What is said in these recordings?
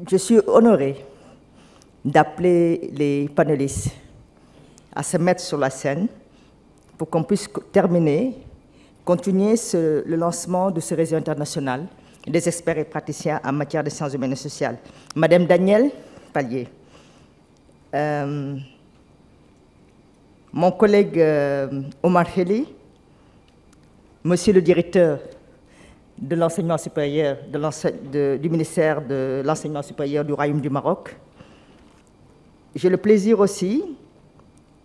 Je suis honorée d'appeler les panélistes à se mettre sur la scène pour qu'on puisse continuer le lancement de ce réseau international des experts et praticiens en matière de sciences humaines et sociales. Madame Danielle Pallier, mon collègue Omar Kheli, Monsieur le directeur de l'enseignement supérieur du ministère de l'enseignement supérieur du Royaume du Maroc. J'ai le plaisir aussi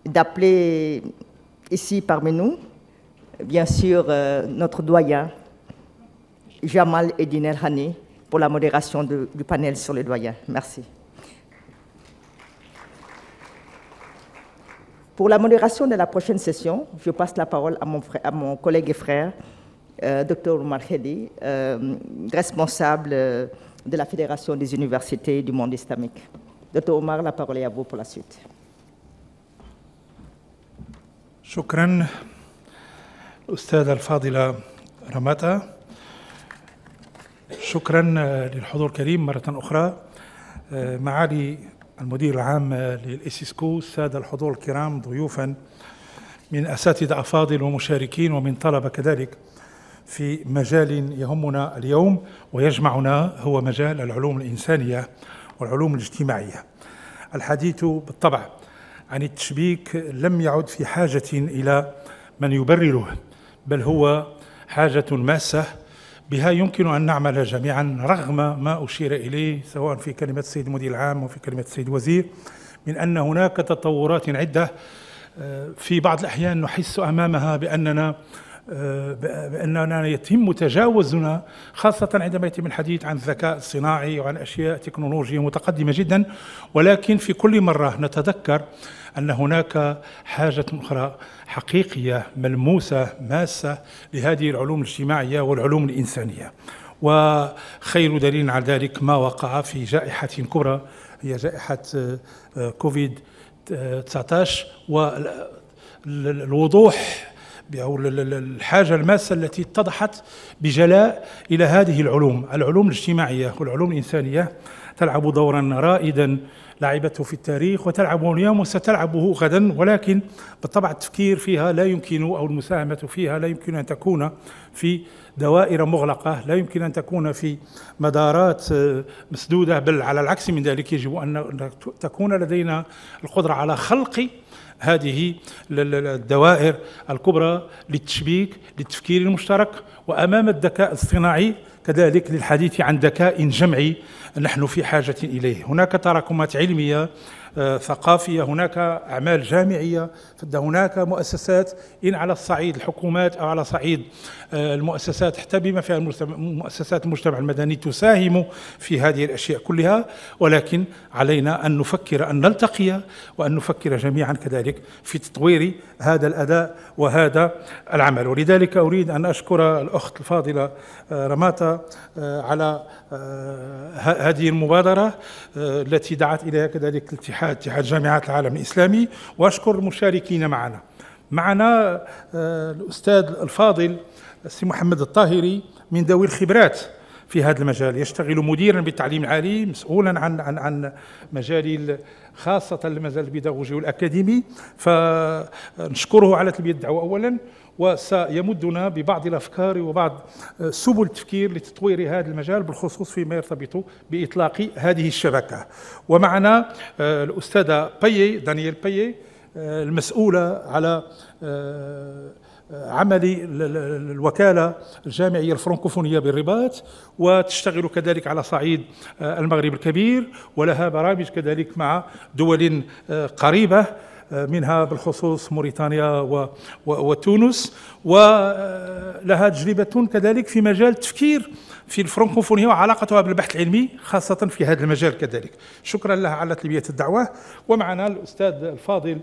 d'appeler ici parmi nous, bien sûr, notre doyen, Jamal Eddine El-Hani, pour la modération du panel sur les doyens. Merci. Pour la modération de la prochaine session, je passe la parole à mon collègue et frère, Dr Omar Kheli, responsable de la Fédération des universités du monde islamique. Dr Omar, la parole est à vous pour la suite. شكرا الأستاذة الفاضلة رماتة. شكرا للحضور الكريم مرة أخرى. معالي المدير العام للإسيسكو، السادة الحضور الكرام، ضيوفا من أساتذة أفاضل ومشاركين ومن طلبة كذلك في مجال يهمنا اليوم ويجمعنا، هو مجال العلوم الإنسانية والعلوم الاجتماعية. الحديث بالطبع عن التشبيك لم يعد في حاجة إلى من يبرره، بل هو حاجة ماسة بها يمكن أن نعمل جميعا رغم ما أشير إليه سواء في كلمة السيد المدير العام وفي كلمة السيد الوزير من أن هناك تطورات عدة في بعض الأحيان نحس أمامها بأننا يتم تجاوزنا، خاصة عندما يتم الحديث عن الذكاء الصناعي وعن أشياء تكنولوجية متقدمة جدا، ولكن في كل مرة نتذكر أن هناك حاجة أخرى حقيقية ملموسة ماسة لهذه العلوم الاجتماعية والعلوم الإنسانية. وخير دليل على ذلك ما وقع في جائحة كبرى هي جائحة كوفيد 19 والوضوح أو الحاجة الماسة التي اتضحت بجلاء إلى هذه العلوم الاجتماعية والعلوم الإنسانية تلعب دورا رائدا لعبته في التاريخ وتلعبه اليوم وستلعبه غدا، ولكن بالطبع التفكير فيها لا يمكن أو المساهمة فيها لا يمكن أن تكون في دوائر مغلقة، لا يمكن أن تكون في مدارات مسدودة، بل على العكس من ذلك يجب أن تكون لدينا القدرة على خلق هذه الدوائر الكبرى للتشبيك للتفكير المشترك، وأمام الذكاء الصناعي كذلك للحديث عن ذكاء جمعي نحن في حاجة إليه. هناك تراكمات علمية ثقافية، هناك أعمال جامعية، هناك مؤسسات إن على الصعيد الحكومات أو على صعيد المؤسسات حتى بما فيها مؤسسات المجتمع المدني تساهم في هذه الأشياء كلها، ولكن علينا أن نفكر، أن نلتقي وأن نفكر جميعا كذلك في تطوير هذا الأداء وهذا العمل. ولذلك أريد أن أشكر الأخت الفاضلة رماتة على هذه المبادرة التي دعت إليها كذلك اتحاد جامعات العالم الإسلامي، وأشكر المشاركين معنا الأستاذ الفاضل السي محمد الطاهري من ذوي الخبرات في هذا المجال، يشتغل مديرا بالتعليم العالي مسؤولا عن مجال خاصة المجال البيداغوجي والأكاديمي، فنشكره على تلبية الدعوة أولا، وسيمدنا ببعض الأفكار وبعض سبل التفكير لتطوير هذا المجال بالخصوص فيما يرتبط بإطلاق هذه الشبكة. ومعنا الأستاذة دانييل بايي المسؤولة على عمل الوكالة الجامعية الفرنكوفونية بالرباط، وتشتغل كذلك على صعيد المغرب الكبير، ولها برامج كذلك مع دول قريبة منها بالخصوص موريتانيا وتونس، ولها تجربة كذلك في مجال التفكير في الفرنكوفونية وعلاقتها بالبحث العلمي خاصة في هذا المجال كذلك. شكرا لها على تلبية الدعوة. ومعنا الأستاذ الفاضل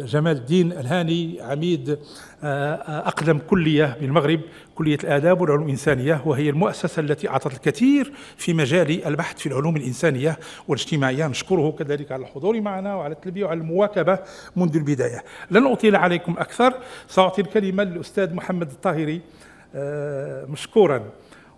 جمال الدين الهاني، عميد أقدم كلية بالمغرب، كلية الآداب والعلوم الإنسانية، وهي المؤسسة التي أعطت الكثير في مجال البحث في العلوم الإنسانية والاجتماعية. نشكره كذلك على الحضور معنا وعلى التلبية وعلى المواكبة منذ البداية. لن أطيل عليكم أكثر، سأعطي الكلمة للأستاذ محمد الطاهري مشكورا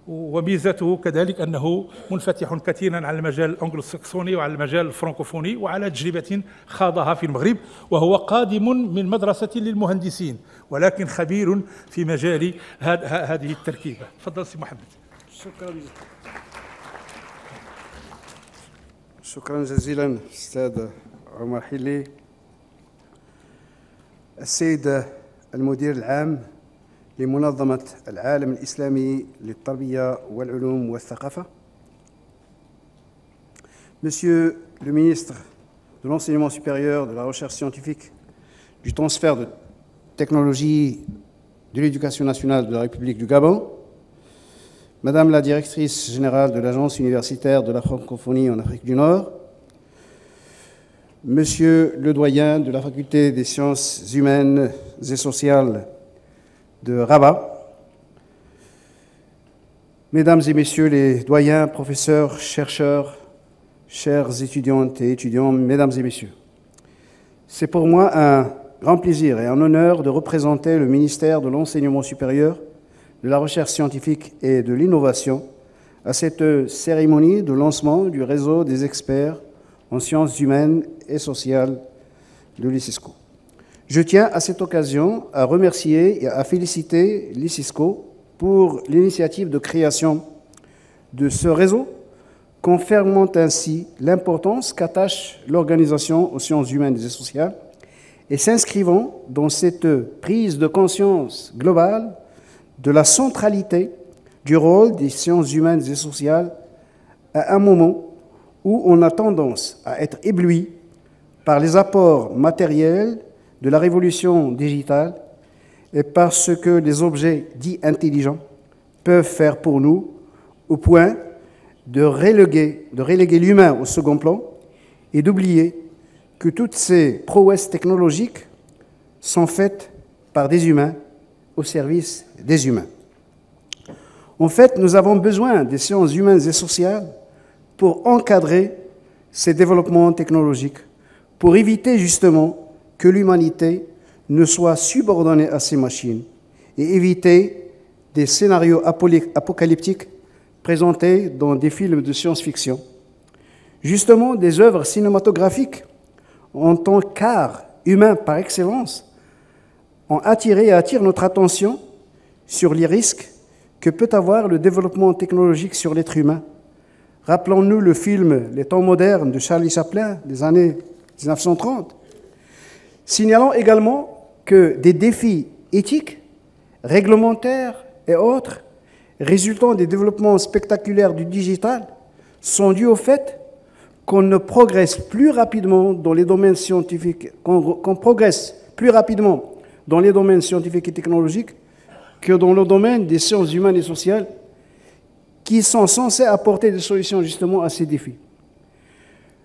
وميزته كذلك أنه منفتح كثيرا على المجال الأنجلوساكسوني وعلى المجال الفرنكوفوني وعلى تجربة خاضها في المغرب، وهو قادم من مدرسة للمهندسين ولكن خبير في مجال هذه التركيبة. تفضل سي محمد. شكرا جزيلا أستاذ عمر حلي. السيد المدير العام لمنظمة العالم الإسلامي للتربية والعلوم والثقافة، Monsieur le ministre de l'Enseignement supérieur, de la Recherche scientifique, du transfert de technologie de l'Éducation nationale de la République du Gabon, Madame la directrice générale de l'Agence universitaire de la francophonie en Afrique du Nord, Monsieur le doyen de la Faculté des sciences humaines et sociales de Rabat, Mesdames et Messieurs les doyens, professeurs, chercheurs, chères étudiantes et étudiants, Mesdames et Messieurs, c'est pour moi un grand plaisir et un honneur de représenter le ministère de l'Enseignement supérieur, de la Recherche scientifique et de l'Innovation à cette cérémonie de lancement du réseau des experts en sciences humaines et sociales de l'ICISCO. Je tiens à cette occasion à remercier et à féliciter l'ICISCO pour l'initiative de création de ce réseau, confirmant ainsi l'importance qu'attache l'organisation aux sciences humaines et sociales et s'inscrivant dans cette prise de conscience globale de la centralité du rôle des sciences humaines et sociales à un moment où on a tendance à être ébloui par les apports matériels de la révolution digitale et par ce que les objets dits intelligents peuvent faire pour nous, au point de reléguer l'humain au second plan et d'oublier que toutes ces prouesses technologiques sont faites par des humains au service des humains. En fait, nous avons besoin des sciences humaines et sociales pour encadrer ces développements technologiques, pour éviter justement que l'humanité ne soit subordonnée à ces machines et éviter des scénarios apocalyptiques présentés dans des films de science-fiction. Justement, des œuvres cinématographiques, en tant qu'art humain par excellence, ont attiré et attirent notre attention sur les risques que peut avoir le développement technologique sur l'être humain. Rappelons-nous le film Les temps modernes de Charlie Chaplin des années 1930. Signalons également que des défis éthiques, réglementaires et autres résultant des développements spectaculaires du digital sont dus au fait qu'on ne progresse plus rapidement dans les domaines scientifiques, qu'on progresse plus rapidement dans les domaines scientifiques et technologiques que dans le domaine des sciences humaines et sociales, qui sont censés apporter des solutions justement à ces défis.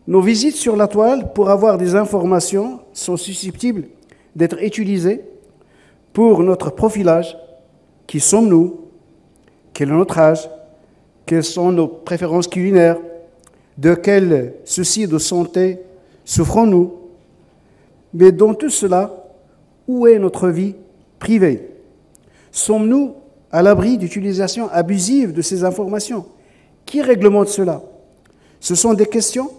Nos visites sur la toile pour avoir des informations sont susceptibles d'être utilisées pour notre profilage. Qui sommes-nous? Quel est notre âge? Quelles sont nos préférences culinaires? De quels soucis de santé souffrons-nous? Mais dans tout cela, où est notre vie privée? Sommes-nous à l'abri d'utilisation abusive de ces informations? Qui réglemente cela? Ce sont des questions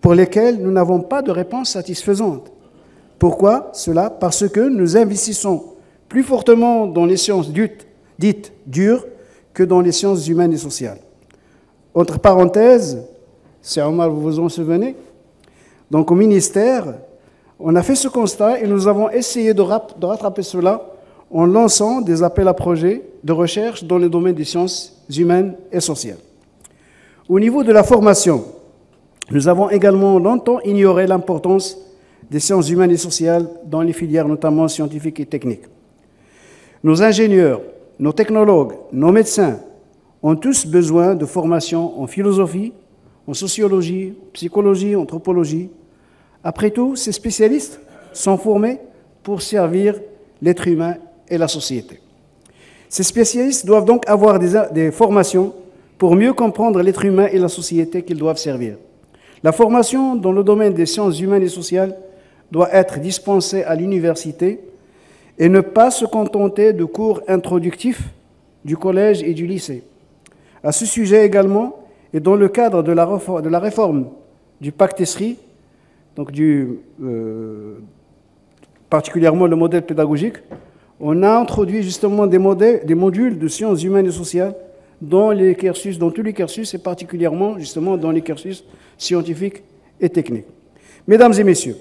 pour lesquelles nous n'avons pas de réponse satisfaisante. Pourquoi cela? Parce que nous investissons plus fortement dans les sciences dites dures que dans les sciences humaines et sociales. Entre parenthèses, c'est Omar, vous vous en souvenez? Donc au ministère, on a fait ce constat et nous avons essayé de rattraper cela en lançant des appels à projets de recherche dans le domaine des sciences humaines et sociales. Au niveau de la formation, nous avons également longtemps ignoré l'importance des sciences humaines et sociales dans les filières notamment scientifiques et techniques. Nos ingénieurs, nos technologues, nos médecins ont tous besoin de formation en philosophie, en sociologie, psychologie, anthropologie. Après tout, ces spécialistes sont formés pour servir l'être humain et la société. Ces spécialistes doivent donc avoir des formations pour mieux comprendre l'être humain et la société qu'ils doivent servir. La formation dans le domaine des sciences humaines et sociales doit être dispensée à l'université et ne pas se contenter de cours introductifs du collège et du lycée. À ce sujet également, et dans le cadre de la réforme du pacte ESRI, donc particulièrement le modèle pédagogique, on a introduit justement des modules de sciences humaines et sociales dans tous les cursus et particulièrement justement dans les cursus scientifiques et techniques. Mesdames et messieurs,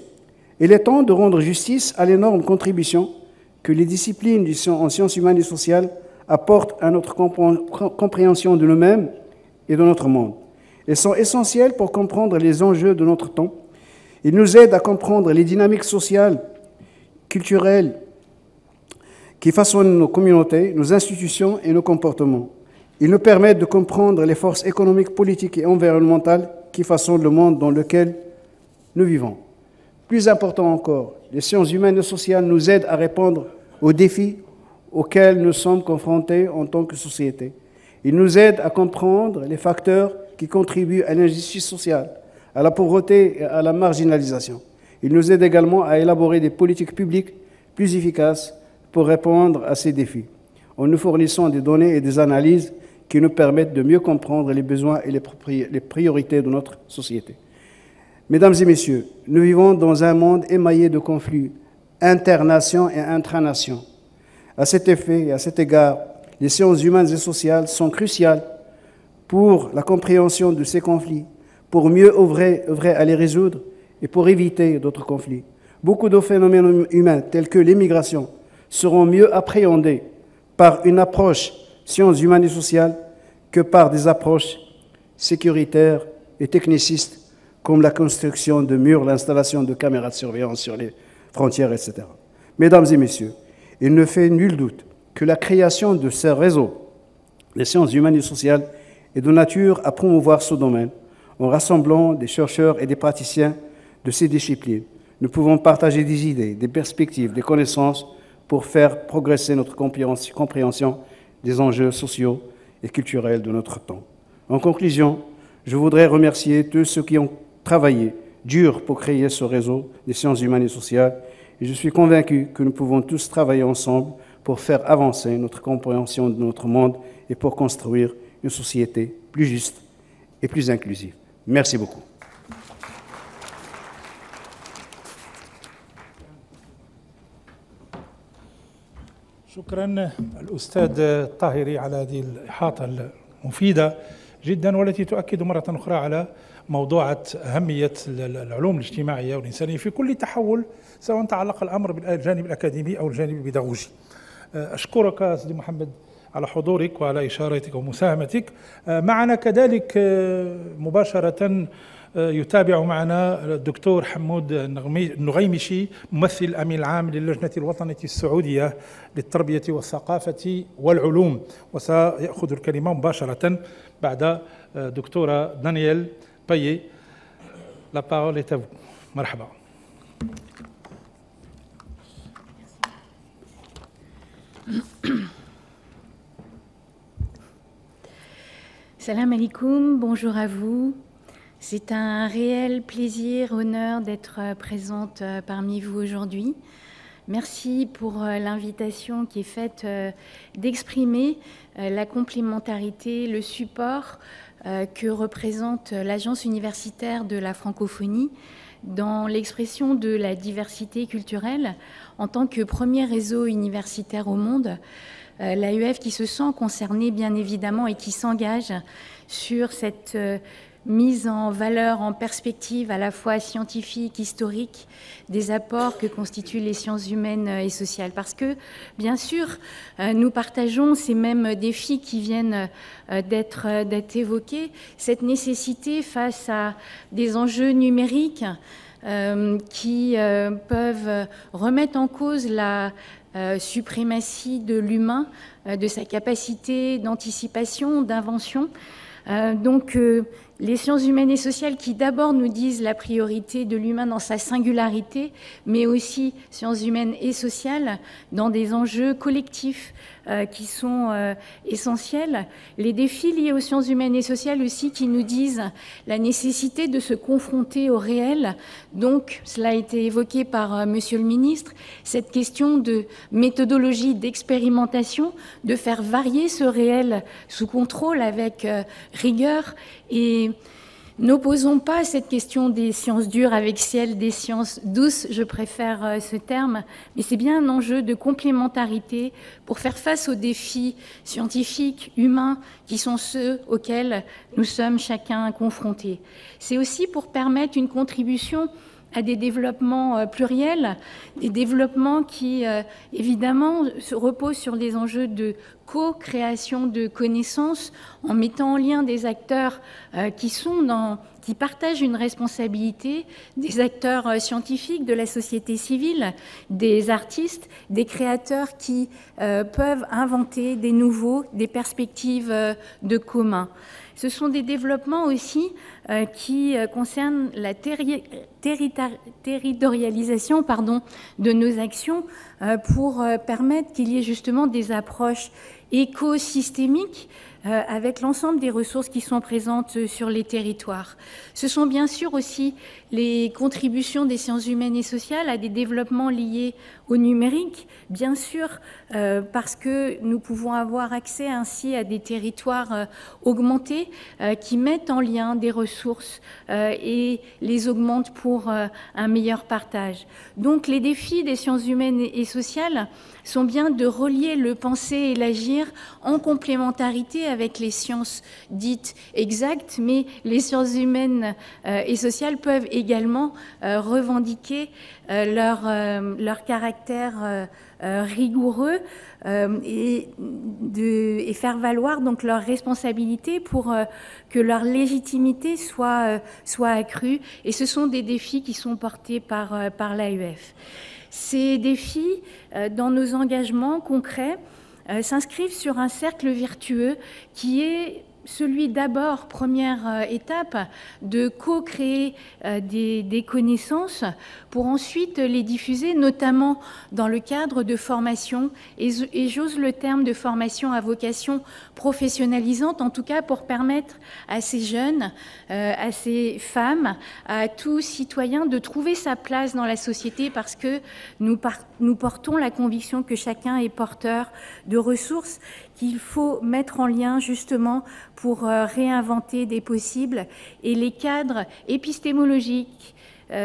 il est temps de rendre justice à l'énorme contribution que les disciplines en sciences humaines et sociales apportent à notre compréhension de nous-mêmes et de notre monde. Elles sont essentielles pour comprendre les enjeux de notre temps. Ils nous aident à comprendre les dynamiques sociales, culturelles, qui façonnent nos communautés, nos institutions et nos comportements. Ils nous permettent de comprendre les forces économiques, politiques et environnementales qui façonnent le monde dans lequel nous vivons. Plus important encore, les sciences humaines et sociales nous aident à répondre aux défis auxquels nous sommes confrontés en tant que société. Ils nous aident à comprendre les facteurs qui contribuent à l'injustice sociale, à la pauvreté et à la marginalisation. Ils nous aident également à élaborer des politiques publiques plus efficaces pour répondre à ces défis, en nous fournissant des données et des analyses qui nous permettent de mieux comprendre les besoins et les priorités de notre société. Mesdames et messieurs, nous vivons dans un monde émaillé de conflits internations et intranations. À cet effet et à cet égard, les sciences humaines et sociales sont cruciales pour la compréhension de ces conflits, pour mieux œuvrer à les résoudre et pour éviter d'autres conflits. Beaucoup de phénomènes humains, tels que l'immigration, seront mieux appréhendés par une approche sciences humaines et sociales que par des approches sécuritaires et technicistes comme la construction de murs, l'installation de caméras de surveillance sur les frontières, etc. Mesdames et messieurs, il ne fait nul doute que la création de ces réseaux, les sciences humaines et sociales, est de nature à promouvoir ce domaine en rassemblant des chercheurs et des praticiens de ces disciplines. Nous pouvons partager des idées, des perspectives, des connaissances pour faire progresser notre compréhension des enjeux sociaux et culturels de notre temps. En conclusion, je voudrais remercier tous ceux qui ont travaillé dur pour créer ce réseau des sciences humaines et sociales, et je suis convaincu que nous pouvons tous travailler ensemble pour faire avancer notre compréhension de notre monde et pour construire une société plus juste et plus inclusive. Merci beaucoup. شكرا الأستاذ الطاهري على هذه الإحاطة المفيدة جدا والتي تؤكد مرة أخرى على موضوعة أهمية العلوم الاجتماعية والإنسانية في كل تحول سواء تعلق الأمر بالجانب الأكاديمي أو الجانب البيداغوجي. أشكرك سيدي محمد على حضورك وعلى إشارتك ومساهمتك. معنا كذلك مباشرة يتابع معنا الدكتور حمود النغيمشي ممثل الأمين العام للجنة الوطنية السعودية للتربية والثقافة والعلوم، وسيأخذ الكلمة مباشرة بعد دكتورة دانييل بايي. La parole est à vous. مرحبا. Salam alaikum, bonjour à vous. C'est un réel plaisir, honneur d'être présente parmi vous aujourd'hui. Merci pour l'invitation qui est faite d'exprimer la complémentarité, le support que représente l'Agence universitaire de la francophonie dans l'expression de la diversité culturelle en tant que premier réseau universitaire au monde. L'AUF qui se sent concernée bien évidemment et qui s'engage sur cette mise en valeur, en perspective à la fois scientifique, historique, des apports que constituent les sciences humaines et sociales. Parce que, bien sûr, nous partageons ces mêmes défis qui viennent d'être évoqués, cette nécessité face à des enjeux numériques qui peuvent remettre en cause la suprématie de l'humain, de sa capacité d'anticipation, d'invention. Donc, Les sciences humaines et sociales qui d'abord nous disent la priorité de l'humain dans sa singularité, mais aussi sciences humaines et sociales dans des enjeux collectifs qui sont essentiels. Les défis liés aux sciences humaines et sociales aussi qui nous disent la nécessité de se confronter au réel. Donc, cela a été évoqué par Monsieur le Ministre, cette question de méthodologie d'expérimentation, de faire varier ce réel sous contrôle avec rigueur. Et n'opposons pas cette question des sciences dures avec celle des sciences douces, je préfère ce terme, mais c'est bien un enjeu de complémentarité pour faire face aux défis scientifiques, humains, qui sont ceux auxquels nous sommes chacun confrontés. C'est aussi pour permettre une contribution à des développements pluriels, des développements qui, évidemment, se reposent sur des enjeux de co-création de connaissances, en mettant en lien des acteurs qui partagent une responsabilité, des acteurs scientifiques, de la société civile, des artistes, des créateurs qui peuvent inventer des perspectives de commun. Ce sont des développements aussi qui concernent la territorialisation de nos actions pour permettre qu'il y ait justement des approches écosystémiques avec l'ensemble des ressources qui sont présentes sur les territoires. Ce sont bien sûr aussi les contributions des sciences humaines et sociales à des développements liés au numérique, bien sûr, parce que nous pouvons avoir accès ainsi à des territoires augmentés qui mettent en lien des ressources et les augmentent pour un meilleur partage. Donc les défis des sciences humaines et sociales sont bien de relier le penser et l'agir en complémentarité avec les sciences dites exactes, mais les sciences humaines et sociales peuvent également revendiquer leur caractère rigoureux et faire valoir donc leur responsabilité pour que leur légitimité soit accrue. Et ce sont des défis qui sont portés par l'AEF. Ces défis, dans nos engagements concrets, s'inscrivent sur un cercle vertueux qui est celui d'abord, première étape, de co-créer des connaissances pour ensuite les diffuser, notamment dans le cadre de formation, et j'ose le terme de formation à vocation professionnalisante, en tout cas pour permettre à ces jeunes, à ces femmes, à tout citoyen de trouver sa place dans la société parce que nous portons la conviction que chacun est porteur de ressources qu'il faut mettre en lien justement pour réinventer des possibles et les cadres épistémologiques,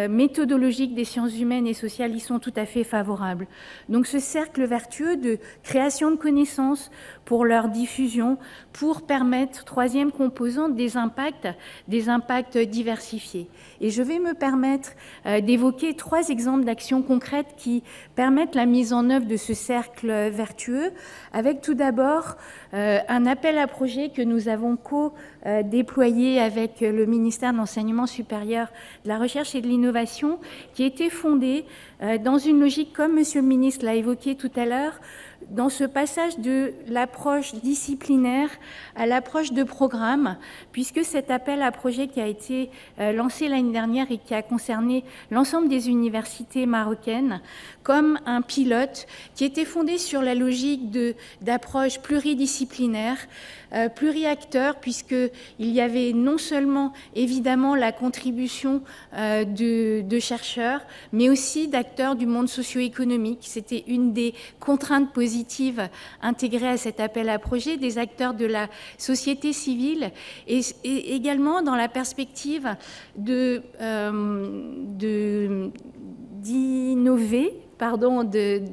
méthodologiques des sciences humaines et sociales y sont tout à fait favorables. Donc ce cercle vertueux de création de connaissances pour leur diffusion, pour permettre, troisième composante, des impacts diversifiés. Et je vais me permettre d'évoquer 3 exemples d'actions concrètes qui permettent la mise en œuvre de ce cercle vertueux, avec tout d'abord un appel à projet que nous avons co-déployé avec le ministère de l'Enseignement supérieur, de la Recherche et de l'Innovation, qui a été fondé dans une logique, comme Monsieur le ministre l'a évoqué tout à l'heure, dans ce passage de l'approche disciplinaire à l'approche de programme, puisque cet appel à projet qui a été lancé l'année dernière et qui a concerné l'ensemble des universités marocaines, comme un pilote qui était fondé sur la logique d'approche pluridisciplinaire, pluriacteur, puisqu'il y avait non seulement évidemment la contribution de chercheurs, mais aussi d'acteurs du monde socio-économique. C'était une des contraintes positives intégrées à cet appel à projet, des acteurs de la société civile et également dans la perspective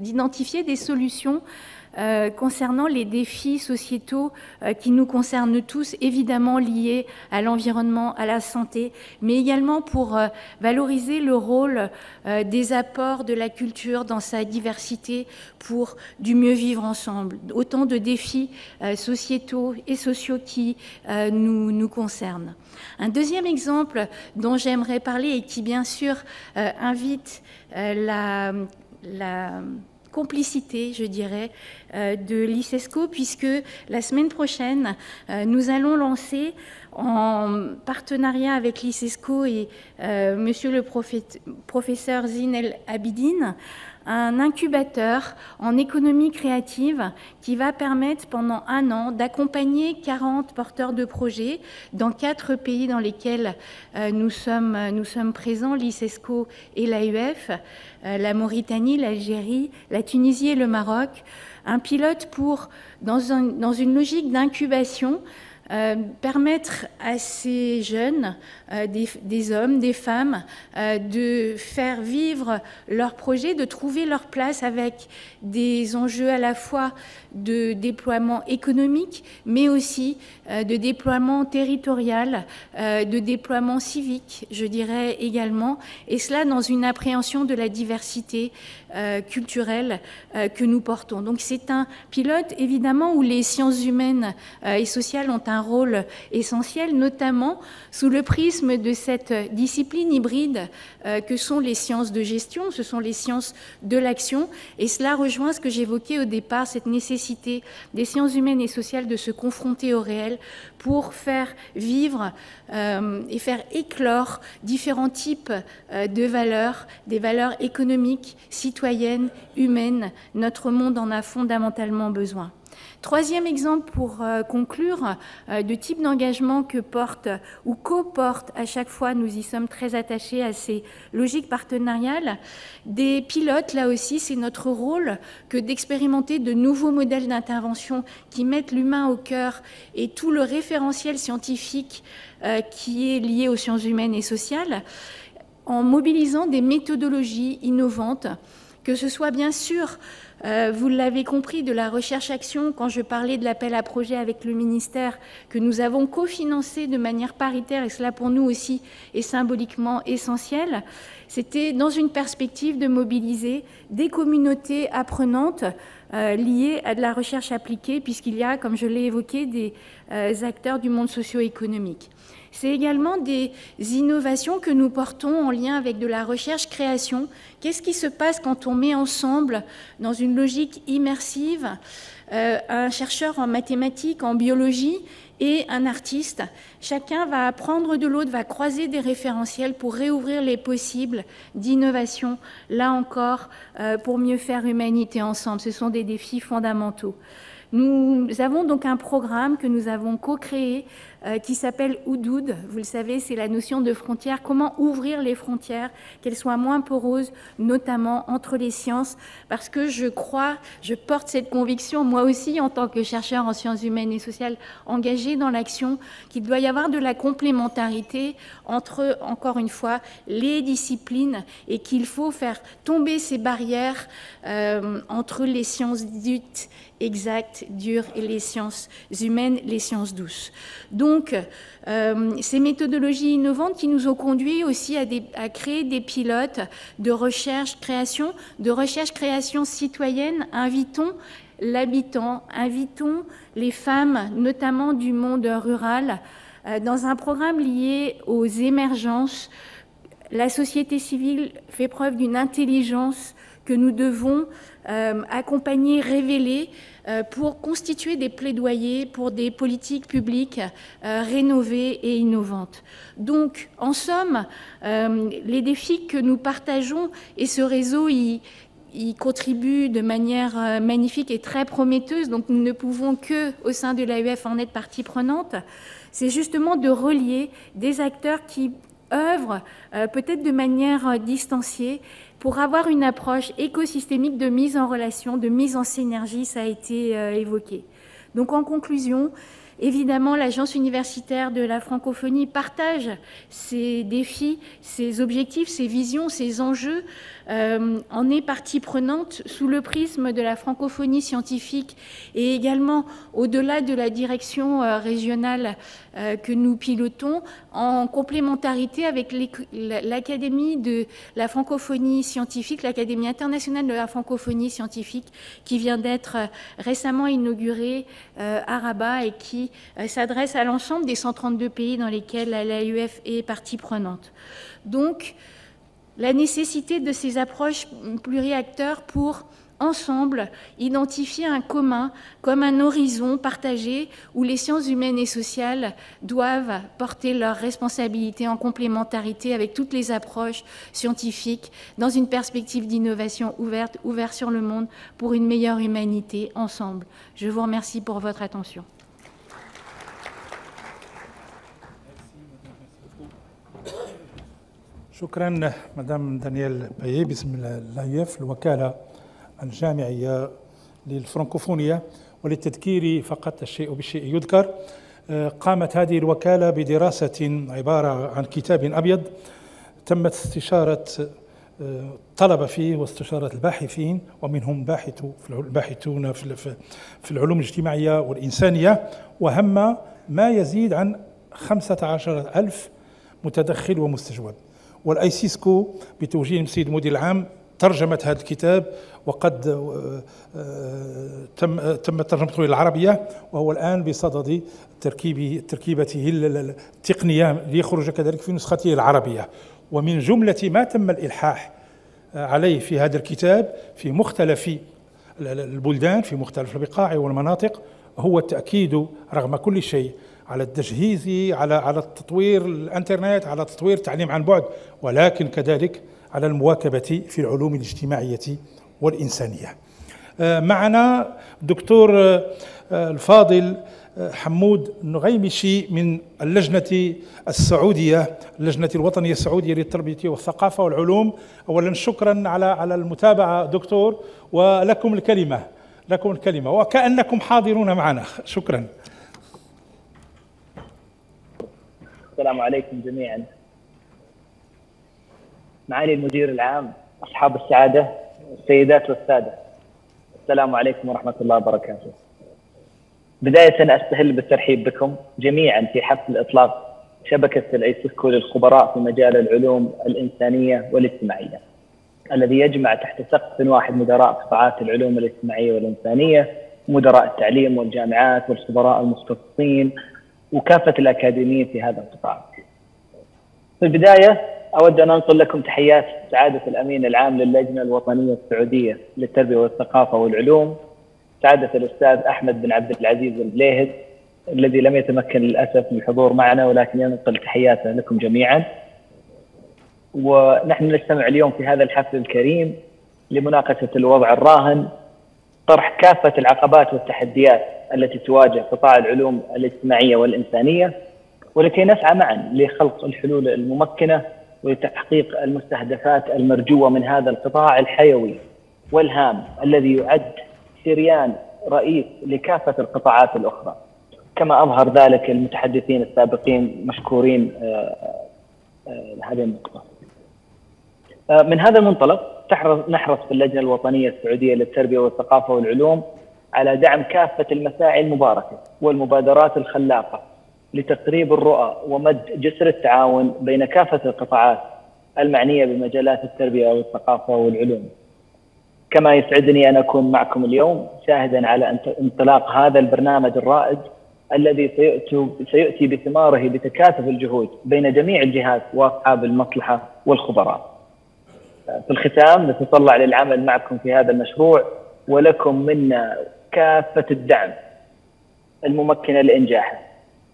d'identifier des solutions concernant les défis sociétaux qui nous concernent tous, évidemment liés à l'environnement, à la santé, mais également pour valoriser le rôle des apports de la culture dans sa diversité pour du mieux vivre ensemble. Autant de défis sociétaux et sociaux qui nous concernent. Un deuxième exemple dont j'aimerais parler et qui bien sûr invite la complicité, je dirais, de l'ICESCO, puisque la semaine prochaine, nous allons lancer, en partenariat avec l'ICESCO et monsieur le professeur Zine El Abidine, un incubateur en économie créative qui va permettre pendant 1 an d'accompagner 40 porteurs de projets dans 4 pays dans lesquels nous sommes présents, l'ICESCO et l'AUF, la Mauritanie, l'Algérie, la Tunisie et le Maroc. Un pilote pour, dans une logique d'incubation, permettre à ces jeunes, des hommes, des femmes, de faire vivre leurs projets, de trouver leur place avec des enjeux à la fois de déploiement économique, mais aussi de déploiement territorial, de déploiement civique, je dirais également, et cela dans une appréhension de la diversité culturelle que nous portons. Donc c'est un pilote évidemment où les sciences humaines et sociales ont un rôle essentiel, notamment sous le prisme de cette discipline hybride que sont les sciences de gestion, ce sont les sciences de l'action, et cela rejoint ce que j'évoquais au départ, cette nécessité des sciences humaines et sociales de se confronter au réel pour faire vivre et faire éclore différents types de valeurs, des valeurs économiques, citoyennes, humaines. Notre monde en a fondamentalement besoin. Troisième exemple pour conclure, de type d'engagement que porte ou co-porte à chaque fois, nous y sommes très attachés à ces logiques partenariales. Des pilotes, là aussi, c'est notre rôle que d'expérimenter de nouveaux modèles d'intervention qui mettent l'humain au cœur et tout le référentiel scientifique qui est lié aux sciences humaines et sociales, en mobilisant des méthodologies innovantes, que ce soit bien sûr, vous l'avez compris, de la recherche-action, quand je parlais de l'appel à projet avec le ministère, que nous avons cofinancé de manière paritaire, et cela pour nous aussi est symboliquement essentiel, c'était dans une perspective de mobiliser des communautés apprenantes liées à de la recherche appliquée, puisqu'il y a, comme je l'ai évoqué, des acteurs du monde socio-économique. C'est également des innovations que nous portons en lien avec de la recherche-création. Qu'est-ce qui se passe quand on met ensemble, dans une logique immersive, un chercheur en mathématiques, en biologie et un artiste? Chacun va apprendre de l'autre, va croiser des référentiels pour réouvrir les possibles d'innovation, là encore, pour mieux faire humanité ensemble. Ce sont des défis fondamentaux. Nous avons donc un programme que nous avons co-créé qui s'appelle Oudoud. Vous le savez, c'est la notion de frontière. Comment ouvrir les frontières, qu'elles soient moins poreuses, notamment entre les sciences, parce que je porte cette conviction, moi aussi, en tant que chercheur en sciences humaines et sociales, engagé dans l'action, qu'il doit y avoir de la complémentarité entre, encore une fois, les disciplines et qu'il faut faire tomber ces barrières entre les sciences dites exactes, dures, et les sciences humaines, les sciences douces. Donc, ces méthodologies innovantes qui nous ont conduit aussi à créer des pilotes de recherche-création citoyenne. Invitons l'habitant, invitons les femmes, notamment du monde rural, dans un programme lié aux émergences. La société civile fait preuve d'une intelligence que nous devons accompagner, révéler, pour constituer des plaidoyers pour des politiques publiques rénovées et innovantes. Donc, en somme, les défis que nous partageons, et ce réseau y contribue de manière magnifique et très prometteuse, donc nous ne pouvons que, au sein de l'AUF, en être partie prenante, c'est justement de relier des acteurs qui œuvrent peut-être de manière distanciée pour avoir une approche écosystémique de mise en relation, de mise en synergie, ça a été évoqué. Donc en conclusion, évidemment, l'Agence universitaire de la francophonie partage ces défis, ces objectifs, ces visions, ces enjeux, en est partie prenante sous le prisme de la francophonie scientifique et également au-delà de la direction régionale que nous pilotons, en complémentarité avec l'Académie de la francophonie scientifique, l'Académie internationale de la francophonie scientifique, qui vient d'être récemment inaugurée à Rabat et qui s'adresse à l'ensemble des 132 pays dans lesquels l'AUF est partie prenante. Donc, la nécessité de ces approches pluriacteurs pour ensemble, identifier un commun comme un horizon partagé où les sciences humaines et sociales doivent porter leurs responsabilités en complémentarité avec toutes les approches scientifiques dans une perspective d'innovation ouverte sur le monde pour une meilleure humanité ensemble. Je vous remercie pour votre attention. شكرا مدام دانيال بايي باسم اللايف الوكالة الجامعية للفرنكوفونية. وللتذكير فقط الشيء بالشيء يذكر، قامت هذه الوكالة بدراسة عبارة عن كتاب أبيض تمت استشارة طلبة فيه واستشارة الباحثين، ومنهم باحثون في العلوم الاجتماعية والإنسانية، وهم ما يزيد عن 15,000 متدخل ومستجوب. والأيسيسكو بتوجيه السيد المدير العام ترجمت هذا الكتاب، وقد تم ترجمته إلى العربية، وهو الآن بصدد تركيبته التقنية ليخرج كذلك في نسخته العربية. ومن جملة ما تم الإلحاح عليه في هذا الكتاب في مختلف البلدان في مختلف البقاع والمناطق هو التأكيد رغم كل شيء على التجهيز، على التطوير الانترنت، على تطوير التعليم عن بعد، ولكن كذلك على المواكبة في العلوم الاجتماعية والإنسانية. معنا دكتور الفاضل حمود النغيمشي من اللجنة السعودية، اللجنة الوطنية السعودية للتربية والثقافة والعلوم. أولا شكرا على المتابعة دكتور، ولكم الكلمة وكأنكم حاضرون معنا. شكرا. السلام عليكم جميعا. معالي المدير العام، أصحاب السعادة، السيدات والسادة، السلام عليكم ورحمة الله وبركاته. بداية أستهل بالترحيب بكم جميعا في حفل إطلاق شبكة الأيسيسكو للخبراء في مجال العلوم الإنسانية والاجتماعية، الذي يجمع تحت سقف واحد مدراء قطاعات العلوم الاجتماعية والإنسانية، مدراء التعليم والجامعات والخبراء المختصين وكافة الأكاديميين في هذا القطاع. في البداية أود أن أنقل لكم تحيات سعادة الأمين العام للجنة الوطنية السعودية للتربية والثقافة والعلوم، سعادة الأستاذ أحمد بن عبد العزيز البليهد، الذي لم يتمكن للأسف من الحضور معنا، ولكن ينقل تحياته لكم جميعا. ونحن نجتمع اليوم في هذا الحفل الكريم لمناقشة الوضع الراهن، طرح كافة العقبات والتحديات التي تواجه قطاع العلوم الاجتماعية والإنسانية، ولكي نسعى معا لخلق الحلول الممكنة ولتحقيق المستهدفات المرجوة من هذا القطاع الحيوي والهام الذي يعد شريان رئيس لكافة القطاعات الأخرى، كما أظهر ذلك المتحدثين السابقين مشكورين هذه النقطة. من هذا المنطلق نحرص في اللجنة الوطنية السعودية للتربية والثقافة والعلوم على دعم كافة المساعي المباركة والمبادرات الخلاقة لتقريب الرؤى ومد جسر التعاون بين كافة القطاعات المعنية بمجالات التربية والثقافة والعلوم. كما يسعدني أن أكون معكم اليوم شاهدا على انطلاق هذا البرنامج الرائد الذي سيؤتي بثماره بتكاتف الجهود بين جميع الجهات وأصحاب المصلحة والخبراء. في الختام نتطلع للعمل معكم في هذا المشروع، ولكم منا كافة الدعم الممكنة لإنجاحه،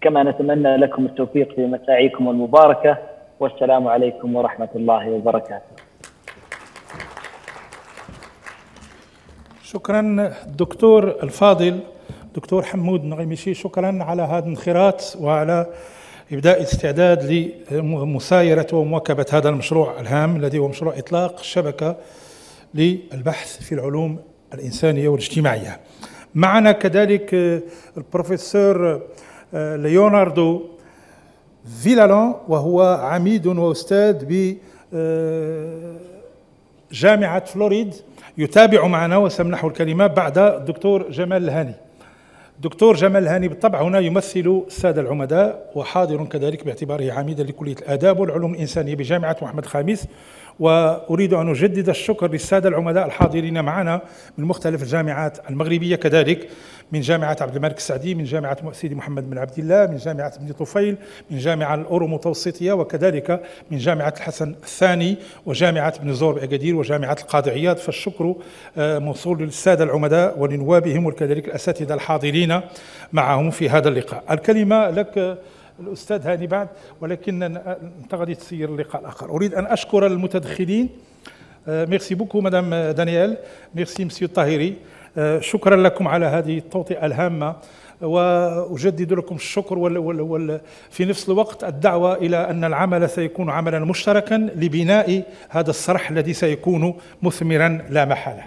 كما نتمنى لكم التوفيق في مساعيكم المباركة، والسلام عليكم ورحمة الله وبركاته. شكرا دكتور الفاضل دكتور حمود النغيمشي، شكرا على هذا الانخراط وعلى إبداء الاستعداد لمسايرة ومواكبة هذا المشروع الهام الذي هو مشروع إطلاق شبكة للبحث في العلوم الإنسانية والاجتماعية. معنا كذلك البروفيسور ليوناردو فيلالون، وهو عميد وأستاذ بجامعة فلوريد، يتابع معنا وسمنحه الكلمة بعد الدكتور جمال الهاني. دكتور جمال الهاني بالطبع هنا يمثل السادة العمداء، وحاضر كذلك باعتباره عميدا لكلية الآداب والعلوم الإنسانية بجامعة محمد خامس، وأريد أن أجدد الشكر للسادة العمداء الحاضرين معنا من مختلف الجامعات المغربية، كذلك من جامعة عبد الملك السعدي، من جامعة سيدي محمد بن عبد الله، من جامعة ابن طفيل، من جامعة الأورو متوسطية، وكذلك من جامعة الحسن الثاني، وجامعة ابن زور بأكادير، وجامعة القاضي عياض. فالشكر موصول للسادة العمداء ولنوابهم وكذلك الأساتذة الحاضرين معهم في هذا اللقاء. الكلمة لك الأستاذ هاني بعد، ولكن أنت غادي تسير اللقاء الآخر. أريد أن أشكر المتدخلين. ميرسي بوكو مدام دانيال، ميرسي مسيو الطاهري، شكرا لكم على هذه التوطئة الهامة، وأجدد لكم الشكر في نفس الوقت الدعوة إلى أن العمل سيكون عملا مشتركا لبناء هذا الصرح الذي سيكون مثمرا لا محالة.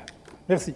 ميرسي.